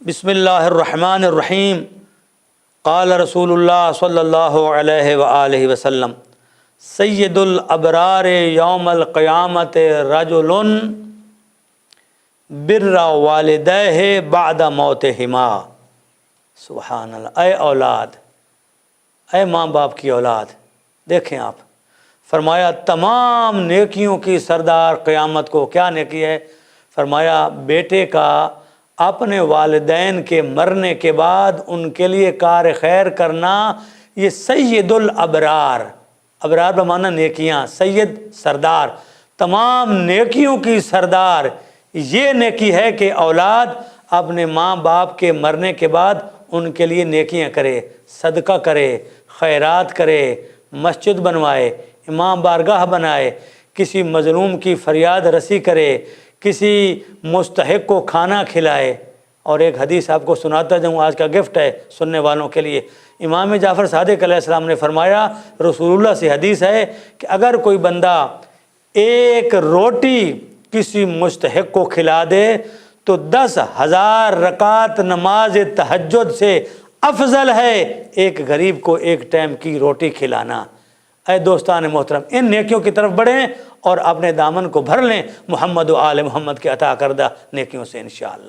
بسم اللہ الرحمن الرحیم قال رسول اللہ صلی اللہ علیہ وآلہ وسلم سید الابرار یوم القیامت رجل بر والدیہ بعد موتہما۔ سبحان اللہ۔ اے اولاد، اے ماں باپ کی اولاد، دیکھیں آپ، فرمایا تمام نیکیوں کی سردار قیامت کو کیا نیکی ہے؟ فرمایا بیٹے کا اپنے والدین کے مرنے کے بعد ان کے لیے کار خیر کرنا، یہ سید الابرار، ابرار بمعنی نیکیاں، سید سردار، تمام نیکیوں کی سردار یہ نیکی ہے کہ اولاد اپنے ماں باپ کے مرنے کے بعد ان کے لیے نیکیاں کرے، صدقہ کرے، خیرات کرے، مسجد بنوائے، امام بارگاہ بنائے، کسی مظلوم کی فریاد رسی کرے، کسی مستحق کو کھانا کھلائے۔ اور ایک حدیث آپ کو سناتا جاؤں، آج کا گفٹ ہے سننے والوں کے لیے۔ امام جعفر صادق علیہ السلام نے فرمایا، رسول اللہ سے حدیث ہے کہ اگر کوئی بندہ ایک روٹی کسی مستحق کو کھلا دے تو 10,000 رکعت نماز تہجد سے افضل ہے ایک غریب کو ایک ٹائم کی روٹی کھلانا۔ اے دوستان محترم، ان نیکیوں کی طرف بڑھیں اور اپنے دامن کو بھر لیں محمد و آل محمد کے عطا کردہ نیکیوں سے انشاءاللہ۔